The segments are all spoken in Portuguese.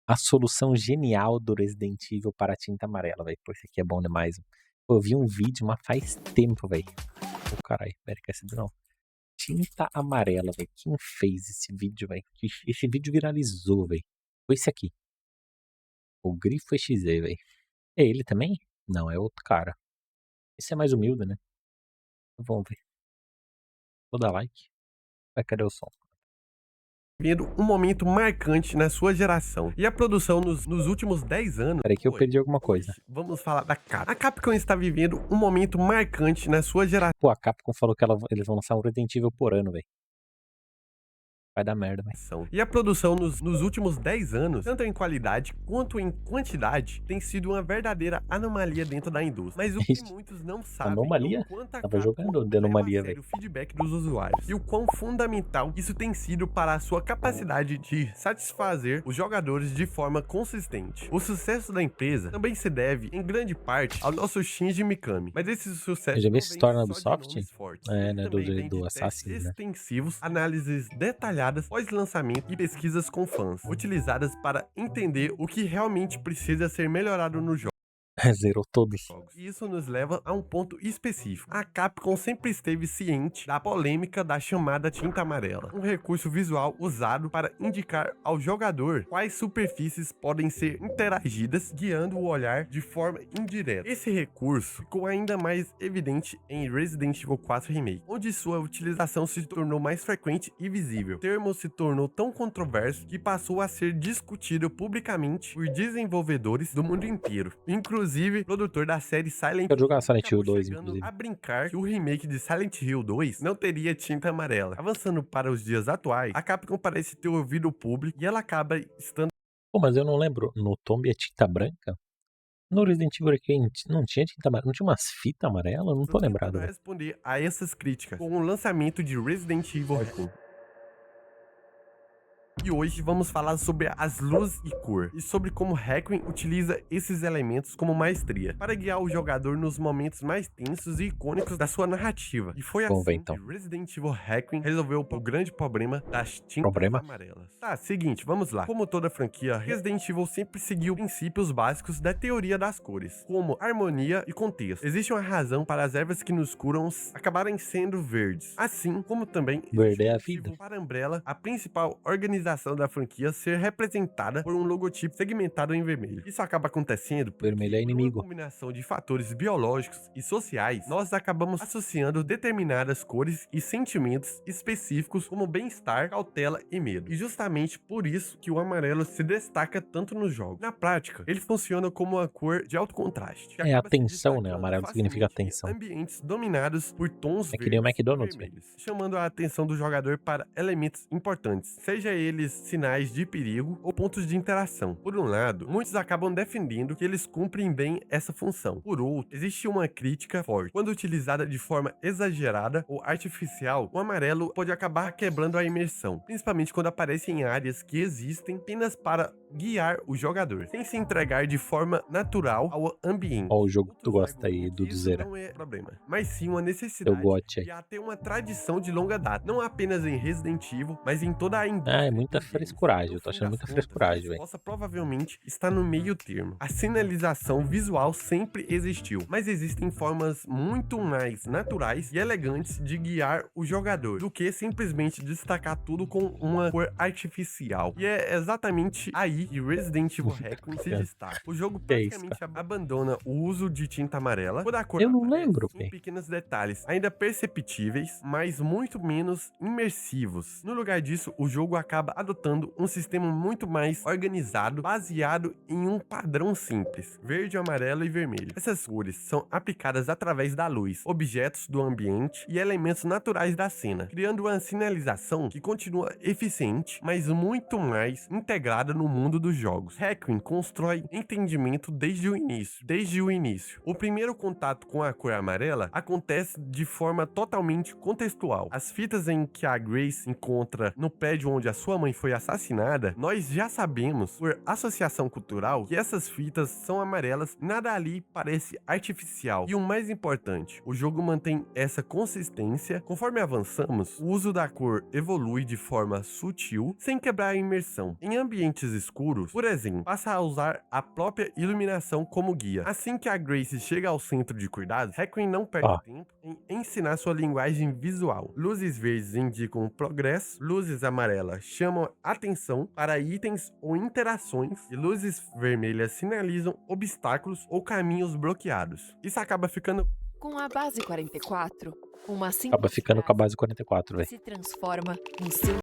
A solução genial do Resident Evil para a tinta amarela, velho. Pô, esse aqui é bom demais. Pô, eu vi um vídeo, mas faz tempo, velho. Ô, caralho, pera que esse não. Tinta amarela, velho. Quem fez esse vídeo, velho? Esse vídeo viralizou, velho. Foi esse aqui. O Grifo XZ, velho. É ele também? Não, é outro cara. Esse é mais humilde, né? Vamos ver. Vou dar like. Vai, cadê o som? Vivendo um momento marcante na sua geração. E a produção nos últimos 10 anos Peraí que eu foi. perdi alguma coisa. Hoje, vamos falar da Capcom. A Capcom está vivendo um momento marcante na sua geração. Pô, a Capcom falou que eles vão lançar um Resident Evil por ano, velho. Vai dar merda, velho. E a produção nos últimos 10 anos, tanto em qualidade quanto em quantidade, tem sido uma verdadeira anomalia dentro da indústria. Mas o que Ixi, muitos não sabem anomalia? é o quanto a Tava Capcom jogando de leva a anomalia, sério velho. o feedback dos usuários e o quão fundamental isso tem sido para a sua capacidade de satisfazer os jogadores de forma consistente. O sucesso da empresa também se deve, em grande parte, ao nosso Shinji Mikami. Mas esse sucesso Eu já vi não essa vem história na só de Ubisoft? nomes fortes. É, Ele né, também vem do de testes Assassin, né? extensivos, análises detalhadas pós-lançamento e pesquisas com fãs, utilizadas para entender o que realmente precisa ser melhorado no jogo. Zerou todos. E isso nos leva a um ponto específico. A Capcom sempre esteve ciente da polêmica da chamada tinta amarela, um recurso visual usado para indicar ao jogador quais superfícies podem ser interagidas, guiando o olhar de forma indireta. Esse recurso ficou ainda mais evidente em Resident Evil 4 Remake, onde sua utilização se tornou mais frequente e visível. O termo se tornou tão controverso que passou a ser discutido publicamente por desenvolvedores do mundo inteiro, inclusive produtor da série Silent Quero jogar Hill, Silent Hill acabou 2, chegando inclusive. a brincar que o remake de Silent Hill 2 não teria tinta amarela. Avançando para os dias atuais, a Capcom parece ter ouvido o público e ela acaba estando Pô, mas eu não lembro. No Tomb é tinta branca? No Resident Evil aqui não tinha tinta amarela? Não tinha umas fitas amarelas? Não tô tentando lembrado, velho. responder a essas críticas com o lançamento de Resident Evil Requiem. E hoje vamos falar sobre as luzes e cor, e sobre como Requiem utiliza esses elementos como maestria, para guiar o jogador nos momentos mais tensos e icônicos da sua narrativa. E foi Vamos ver assim que então. Resident Evil Requiem resolveu o grande problema das tintas Problema? amarelas. Tá, seguinte, vamos lá. Como toda franquia, Resident Evil sempre seguiu princípios básicos da teoria das cores, como harmonia e contexto. Existe uma razão para as ervas que nos curam acabarem sendo verdes, assim como também existe Verde é um a vida. motivo para a Umbrella, a principal organização da franquia, ser representada por um logotipo segmentado em vermelho. Isso acaba acontecendo porque, Vermelho é por uma inimigo. combinação de fatores biológicos e sociais, nós acabamos associando determinadas cores e sentimentos específicos como bem-estar, cautela e medo. E justamente por isso que o amarelo se destaca tanto nos jogos. Na prática, ele funciona como uma cor de alto contraste, que É acaba se atenção, né? destacando Amarelo significa facilmente em atenção. ambientes dominados por tons É que nem o verdes e McDonald's, velho. vermelhos, chamando a atenção do jogador para elementos importantes, seja eles sinais de perigo ou pontos de interação. Por um lado, muitos acabam defendendo que eles cumprem bem essa função. Por outro, existe uma crítica forte. Quando utilizada de forma exagerada ou artificial, o amarelo pode acabar quebrando a imersão, principalmente quando aparece em áreas que existem apenas para guiar o jogador, sem se entregar de forma natural ao ambiente. Ó, o jogo que tu Outros gosta aí, argumentam que do isso Zera. não é problema, mas sim uma Eu necessidade gosto aí. e até uma tradição de longa data, não apenas em Resident Evil, mas em toda a Ah, é indústria muita dos games. frescuragem. No Eu tô fim achando das muita contas, a frescuragem, velho. resposta provavelmente está no meio termo. A sinalização visual sempre existiu, mas existem formas muito mais naturais e elegantes de guiar o jogador do que simplesmente destacar tudo com uma cor artificial. E é exatamente aí que Resident Evil Requiem se destaca. O jogo Que é isso, praticamente abandona o uso de tinta amarela, quando a cor Eu não aparece lembro, em velho. pequenos detalhes, ainda perceptíveis, mas muito menos imersivos. No lugar disso, o jogo acaba adotando um sistema muito mais organizado, baseado em um padrão simples: verde, amarelo e vermelho. Essas cores são aplicadas através da luz, objetos do ambiente e elementos naturais da cena, criando uma sinalização que continua eficiente, mas muito mais integrada no mundo dos jogos. Requiem constrói entendimento desde o início. Desde o início, o primeiro contato com a cor amarela acontece de forma totalmente contextual. As fitas em que a Grace encontra no prédio onde a sua sua mãe foi assassinada, nós já sabemos, por associação cultural, que essas fitas são amarelas, nada ali parece artificial. E o mais importante, o jogo mantém essa consistência. Conforme avançamos, o uso da cor evolui de forma sutil, sem quebrar a imersão. Em ambientes escuros, por exemplo, passa a usar a própria iluminação como guia. Assim que a Grace chega ao centro de cuidados, Requiem não perde Ó, tempo em ensinar sua linguagem visual. Luzes verdes indicam progresso, luzes amarelas chamam atenção para itens ou interações, e luzes vermelhas sinalizam obstáculos ou caminhos bloqueados. Isso acaba ficando Com a base 44, uma acaba simples ficando com a frase base 44, velho. se transforma no seu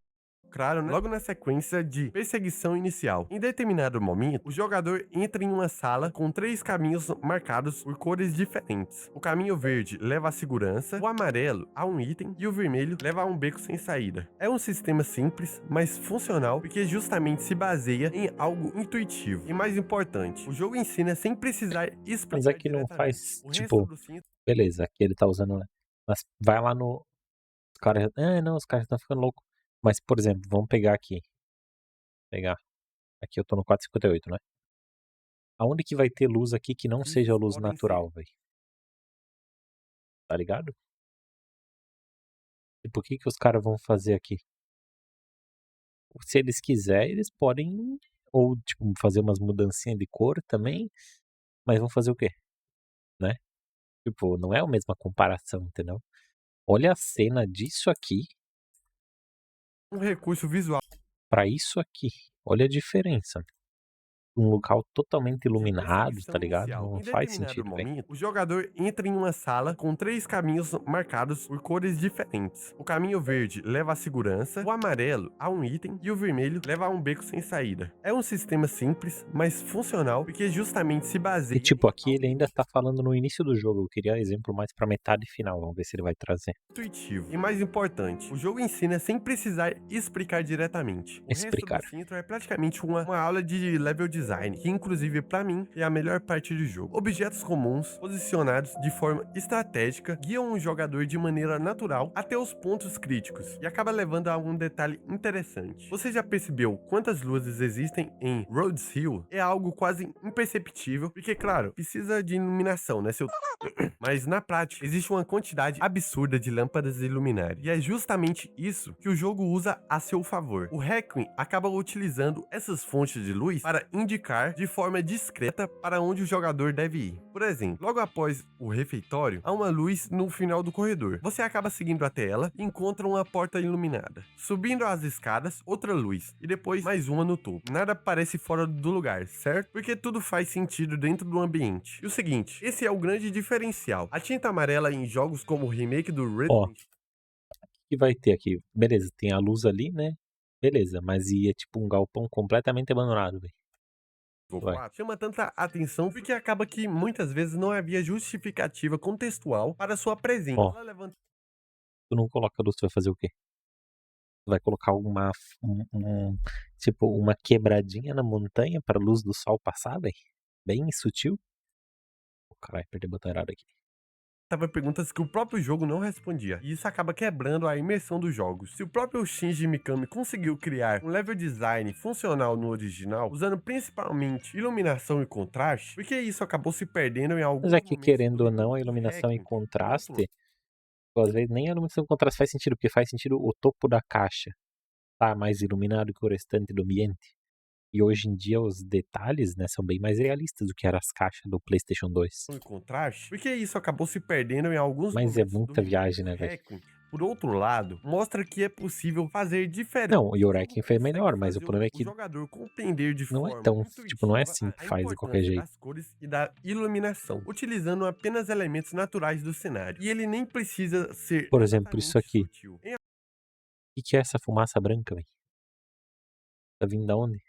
claro, né? Logo na sequência de perseguição inicial. Em determinado momento, o jogador entra em uma sala com 3 caminhos marcados por cores diferentes. O caminho verde leva à segurança, o amarelo a um item e o vermelho leva a um beco sem saída. É um sistema simples, mas funcional, porque justamente se baseia em algo intuitivo. E mais importante, o jogo ensina sem precisar Mas explicar aqui não diretamente. faz, O resto tipo, do cinto beleza, aqui ele tá usando, né? Mas vai lá no. Os caras. Não, os caras estão ficando loucos. Mas, por exemplo, vamos pegar aqui. Pegar. Aqui eu tô no 458, né? Aonde que vai ter luz aqui que não seja luz podem ser natural, velho? Tá ligado? E por que que os caras vão fazer aqui? Se eles quiserem, eles podem. Ou, tipo, fazer umas mudancinhas de cor também. Mas vão fazer o quê? Né? Tipo, não é a mesma comparação, entendeu? Olha a cena disso aqui um recurso visual pra isso aqui. Olha a diferença. Um local totalmente de iluminado, tá perseguição ligado? inicial. Não Em faz determinado sentido, velho. momento, o jogador entra em uma sala com 3 caminhos marcados por cores diferentes. O caminho verde leva à segurança, o amarelo a um item e o vermelho leva a um beco sem saída. É um sistema simples, mas funcional, porque justamente se E baseia tipo, em aqui ele ainda tá falando no início do jogo. Eu queria exemplo mais pra metade final. Vamos ver se ele vai trazer. intuitivo. E mais importante, o jogo ensina sem precisar explicar diretamente. O resto Explicar. do centro é praticamente uma aula de level design, que inclusive pra mim é a melhor parte do jogo. Objetos comuns, posicionados de forma estratégica, guiam o jogador de maneira natural até os pontos críticos e acaba levando a um detalhe interessante. Você já percebeu quantas luzes existem em Rhodes Hill? É algo quase imperceptível, porque claro, precisa de iluminação, né, seu mas na prática, existe uma quantidade absurda de lâmpadas e luminárias. E é justamente isso que o jogo usa a seu favor. O Requiem acaba utilizando essas fontes de luz para indicar de forma discreta para onde o jogador deve ir. Por exemplo, logo após o refeitório, há uma luz no final do corredor. Você acaba seguindo até ela e encontra uma porta iluminada. Subindo as escadas, outra luz. E depois mais uma no topo. Nada parece fora do lugar, certo? Porque tudo faz sentido dentro do ambiente. E o seguinte, esse é o grande diferencial. A tinta amarela em jogos como o remake do Ó, Resident o que vai ter aqui? Beleza, tem a luz ali, né? Beleza, mas é tipo um galpão completamente abandonado, velho. Evil Vai. 4 chama tanta atenção porque acaba que muitas vezes não havia justificativa contextual para sua presença. Ó, Ela levanta tu não coloca luz, tu vai fazer o quê? Tu vai colocar tipo, uma quebradinha na montanha pra luz do sol passar, velho? Bem sutil. Oh, caralho, perdi o botão errado aqui. perguntas que o próprio jogo não respondia, e isso acaba quebrando a imersão dos jogos. Se o próprio Shinji Mikami conseguiu criar um level design funcional no original, usando principalmente iluminação e contraste, por que isso acabou se perdendo em Mas alguns é que, momentos querendo do ou não, a remake de iluminação e Requiem? Por outro contraste, às vezes nem a iluminação e contraste faz sentido, porque faz sentido o topo da caixa tá mais iluminado que o restante do ambiente. E hoje em dia os detalhes, né, são bem mais realistas do que eram as caixas do PlayStation 2. e contraste, porque isso acabou se perdendo em alguns Mas é momentos do muita remake viagem, de né, velho? Requiem. Por outro lado, mostra que é possível fazer diferente. Não, o O jogo Yorekin foi consegue melhor, mas o fazer problema é o que jogador compreender de não é forma tão, tipo, não é intuitiva assim que a faz de qualquer importância jeito. das cores e da iluminação, utilizando apenas elementos naturais do cenário. E ele nem precisa ser Por exemplo, isso exatamente aqui. sutil. O que é essa fumaça branca, velho? Tá vindo da onde?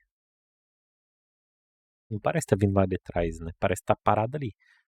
Não parece que tá vindo lá de trás, né? Parece que tá parada ali.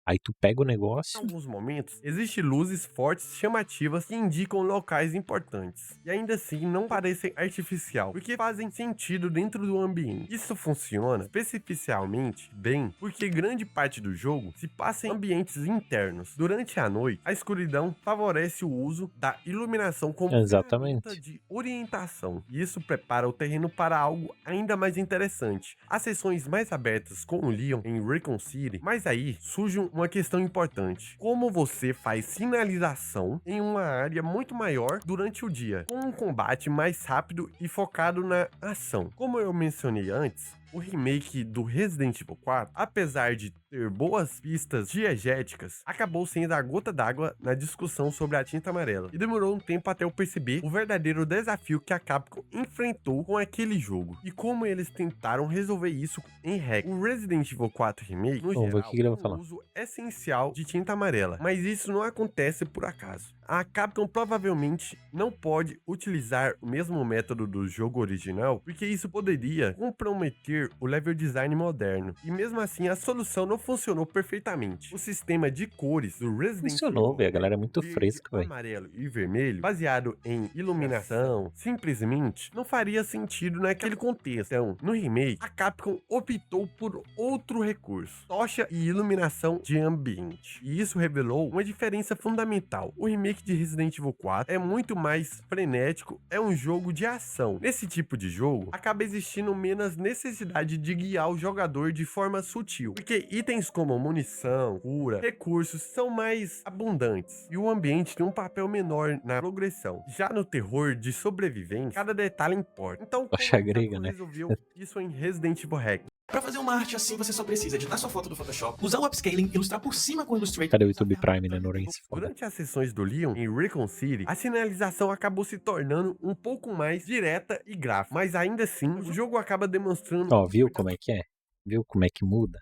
Aí tu pega o Em negócio, alguns momentos, existem luzes fortes chamativas que indicam locais importantes, e ainda assim não parecem artificial, porque fazem sentido dentro do ambiente. Isso funciona especificamente bem porque grande parte do jogo se passa em ambientes internos. Durante a noite, a escuridão favorece o uso da iluminação como ferramenta exatamente. de orientação, e isso prepara o terreno para algo ainda mais interessante. As sessões mais abertas com o Leon em Raccoon City, mas aí surge uma questão importante: como você faz sinalização em uma área muito maior durante o dia, com um combate mais rápido e focado na ação. Como eu mencionei antes, o remake do Resident Evil 4, apesar de ter boas pistas diegéticas, acabou sendo a gota d'água na discussão sobre a tinta amarela, e demorou um tempo até eu perceber o verdadeiro desafio que a Capcom enfrentou com aquele jogo, e como eles tentaram resolver isso em hack. O Resident Evil 4 Remake, no Vamos ver o geral, que ele vai tem um falar. uso essencial de tinta amarela, mas isso não acontece por acaso. A Capcom provavelmente não pode utilizar o mesmo método do jogo original, porque isso poderia comprometer o level design moderno, e mesmo assim a solução não funcionou perfeitamente. O sistema de cores do Resident Funcionou, Evil velho. A galera é muito verde, fresca, velho. amarelo e vermelho, baseado em iluminação, simplesmente não faria sentido naquele contexto. Então, no remake, a Capcom optou por outro recurso: tocha e iluminação de ambiente. E isso revelou uma diferença fundamental. O remake de Resident Evil 4 é muito mais frenético, é um jogo de ação. Nesse tipo de jogo, acaba existindo menos necessidade de guiar o jogador de forma sutil, porque itens como munição, cura, recursos são mais abundantes, e o ambiente tem um papel menor na progressão. Já no terror de sobrevivência, cada detalhe importa. Então, como Tocha a grega, Capcom né? resolveu isso em Resident Evil Hack? Para fazer uma arte assim, você só precisa editar sua foto do Photoshop, usar o upscaling, ilustrar por cima com o Illustrator. Cadê o YouTube Prime, né, Lourenço? Foda. Durante as sessões do Leon em Raccoon City, a sinalização acabou se tornando um pouco mais direta e gráfica, mas ainda assim, o jogo acaba demonstrando... Ó, viu como é que é? Viu como é que muda?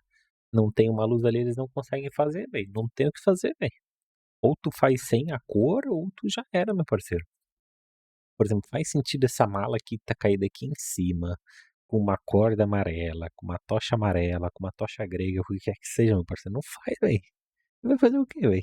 Não tem uma luz ali, eles não conseguem fazer, velho. Não tem o que fazer, velho. Ou tu faz sem a cor, ou tu já era, meu parceiro. Por exemplo, faz sentido essa mala que tá caída aqui em cima, com uma corda amarela, com uma tocha amarela, com uma tocha grega, o que quer que seja, meu parceiro. Não faz, velho. Vai fazer o quê, velho?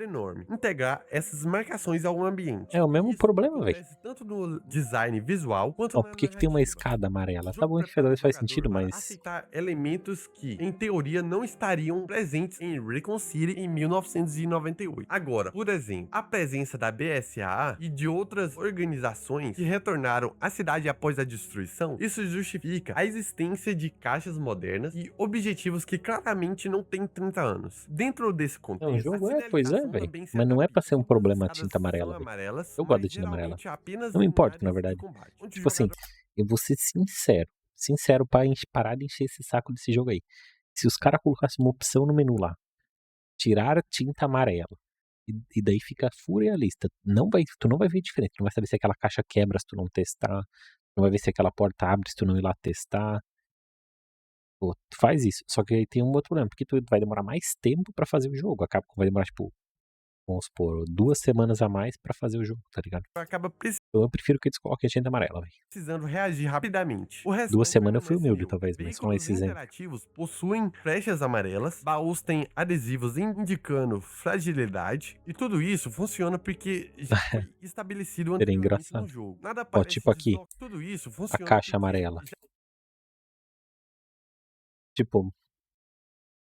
enorme integrar essas marcações ao ambiente. É o mesmo E isso problema, velho. acontece tanto no design visual quanto Ó, na por que que tem uma narrativa. escada amarela? O Tá jogo bom, que prepara o faz jogador sentido, para mas... aceitar elementos que, em teoria, não estariam presentes em Raccoon City em 1998. Agora, por exemplo, a presença da BSAA e de outras organizações que retornaram à cidade após a destruição, isso justifica a existência de caixas modernas e objetivos que claramente não têm 30 anos. Dentro desse Não, o contexto, jogo a pois é, sinalização velho. também se Mas não é pra ser um adaptou. problema a Todas as tinta escadas são amarela, velho. amarelas, Eu gosto da mas tinta amarela. geralmente apenas Não me em importa, na áreas de verdade. combate, onde o Tipo assim, jogador... eu vou ser sincero. Sincero pra parar de encher esse saco desse jogo aí. Se os caras colocassem uma opção no menu lá, tirar a tinta amarela, e daí fica full realista. Tu não vai ver diferente. Tu não vai saber se aquela caixa quebra se tu não testar. Não vai ver se aquela porta abre se tu não ir lá testar. Pô, tu faz isso. Só que aí tem um outro problema, porque tu vai demorar mais tempo pra fazer o jogo. A Capcom vai demorar, tipo, vamos supor, 2 semanas a mais pra fazer o jogo, tá ligado? acaba Então eu prefiro que eles coloquem a tinta amarela, velho. precisando reagir rapidamente. O resto 2 semanas eu fui permanece humilde, mesmo. talvez, mas só Veículos esse exemplo. interativos possuem flechas amarelas, baús têm adesivos indicando fragilidade, e tudo isso funciona porque já foi estabelecido Seria anteriormente no engraçado. jogo. Nada Ó, parece tipo aqui, Tudo isso a funciona caixa porque amarela. já Tipo,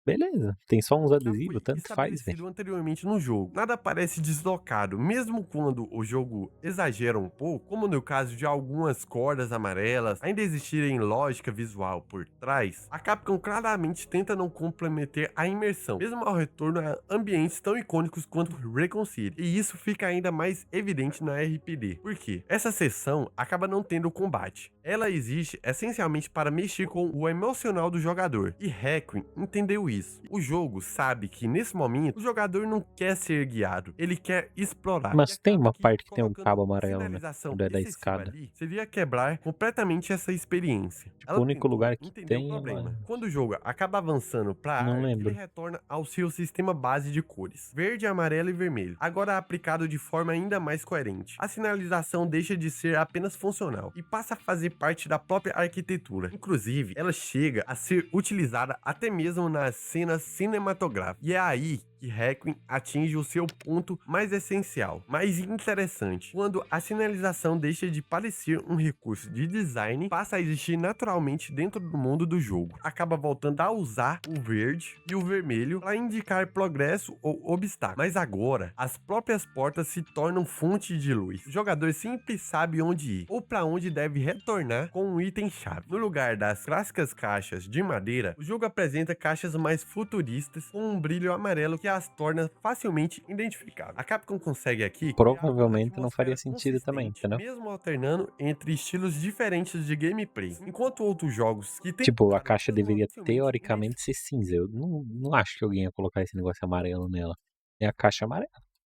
beleza. Tem só uns foi adesivos, tanto faz, velho. estabelecido anteriormente no jogo. Nada parece deslocado, mesmo quando o jogo exagera um pouco, como no caso de algumas cordas amarelas ainda existirem lógica visual por trás. A Capcom claramente tenta não comprometer a imersão, mesmo ao retorno a ambientes tão icônicos quanto Raccoon City. E isso fica ainda mais evidente na RPD. Por quê? Essa sessão acaba não tendo combate. Ela existe essencialmente para mexer com o emocional do jogador, e Requiem entendeu isso. O jogo sabe que nesse momento o jogador não quer ser guiado, ele quer explorar. Mas E tem acaba uma parte que tem um colocando cabo amarelo, né? sinalização Quando é da excessiva escada. ali, seria quebrar completamente essa experiência. Tipo, Ela o único tentou lugar que entender tem o é problema. lá. Quando o jogo acaba avançando para Não arte, lembro. ele retorna ao seu sistema base de cores: verde, amarelo e vermelho, agora aplicado de forma ainda mais coerente. A sinalização deixa de ser apenas funcional e passa a fazer parte da própria arquitetura. Inclusive, ela chega a ser utilizada até mesmo nas cena cinematográfica. E é aí que Requiem atinge o seu ponto mais essencial, mais interessante. Quando a sinalização deixa de parecer um recurso de design, passa a existir naturalmente dentro do mundo do jogo. Acaba voltando a usar o verde e o vermelho para indicar progresso ou obstáculo. Mas agora, as próprias portas se tornam fonte de luz. O jogador sempre sabe onde ir ou para onde deve retornar com um item-chave. No lugar das clássicas caixas de madeira, o jogo apresenta caixas mais futuristas com um brilho amarelo que as torna facilmente identificáveis. A Capcom consegue aqui criar uma Provavelmente não faria atmosfera sentido também, consistente, entendeu? mesmo alternando entre estilos diferentes de gameplay, enquanto outros jogos que Tipo, a tentaram caixa mesmo deveria facilmente teoricamente ser cinza. Eu não acho que alguém ia colocar esse negócio amarelo nela. É a caixa amarela.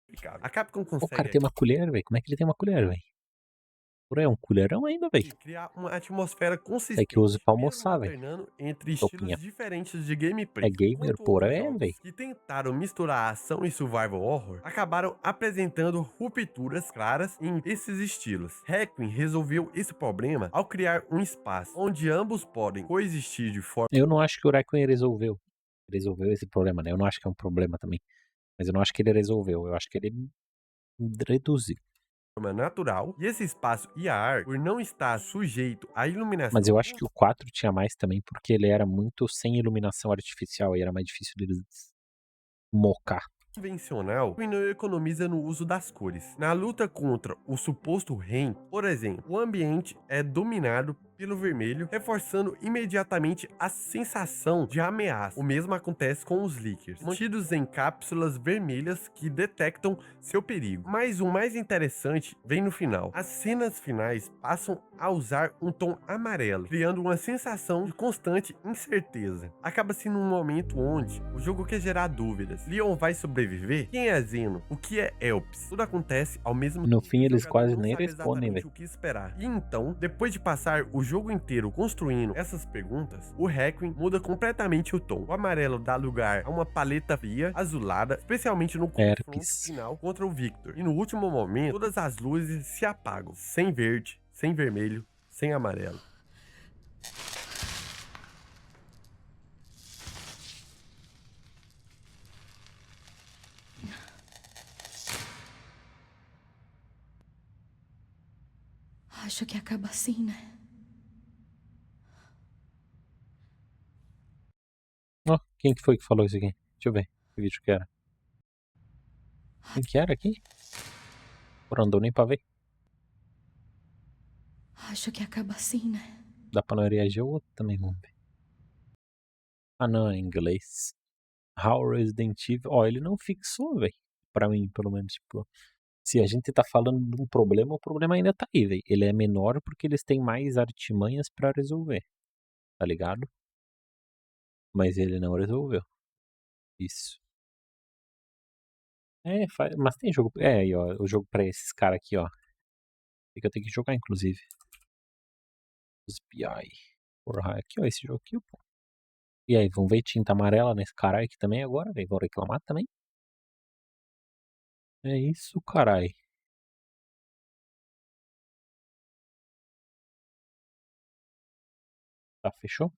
identificáveis. A Capcom O cara consegue tem uma colher, velho. Como é que ele tem uma colher, velho? Por aí, é um colherão ainda, velho. criar uma atmosfera É consistente, que eu uso pra mesmo almoçar, velho. alternando entre Sopinha. estilos diferentes de É gameplay. gamer, Enquanto porra, outros é, jogos velho. que tentaram misturar ação e survival horror acabaram apresentando rupturas claras em esses estilos. Requiem resolveu esse problema ao criar um espaço onde ambos podem coexistir de forma Eu não acho que o Requiem resolveu esse problema, né? Eu não acho que é um problema também. Mas eu não acho que ele resolveu. Eu acho que ele reduziu. natural, e esse espaço IAR, por não estar sujeito à iluminação Mas eu acho que o 4 tinha mais também, porque ele era muito sem iluminação artificial e era mais difícil deles mocar. convencional, e não economiza no uso das cores. Na luta contra o suposto REM, por exemplo, o ambiente é dominado pelo vermelho, reforçando imediatamente a sensação de ameaça. O mesmo acontece com os Lickers, mantidos em cápsulas vermelhas que detectam seu perigo. Mas o mais interessante vem no final. As cenas finais passam a usar um tom amarelo, criando uma sensação de constante incerteza. Acaba sendo um momento onde o jogo quer gerar dúvidas. Leon vai sobreviver? Quem é Zeno? O que é Elpis? Tudo acontece ao mesmo No tempo. fim, O eles jogador quase não nem sabe respondem, exatamente velho. o que esperar. E então, depois de passar o jogo inteiro construindo essas perguntas, o Requiem muda completamente o tom. O amarelo dá lugar a uma paleta fria, azulada, especialmente no confronto Herpes. final contra o Victor. E no último momento, todas as luzes se apagam, sem verde, sem vermelho, sem amarelo. Acho que acaba assim, né? Ó, quem que foi que falou isso aqui? Deixa eu ver que vídeo que era. Quem que era aqui? Porra, não deu nem pra ver. Acho que acaba assim, né? Dá pra não reagir ao outro também, vamos ver. Ah, não, é em inglês. How Resident Evil. Ó, ele não fixou, velho. Pra mim, pelo menos, tipo. Se a gente tá falando de um problema, o problema ainda tá aí, velho. Ele é menor porque eles têm mais artimanhas pra resolver. Tá ligado? Mas ele não resolveu. Isso. É, mas tem jogo. É, aí, ó. O jogo pra esses caras aqui, ó. Tem que eu tenho que jogar, inclusive. Os BI. Porra, aqui, ó. Esse jogo aqui, pô. E aí, vão ver tinta amarela nesse caralho aqui também agora, velho? Vão reclamar também? É isso, caralho. Tá, fechou?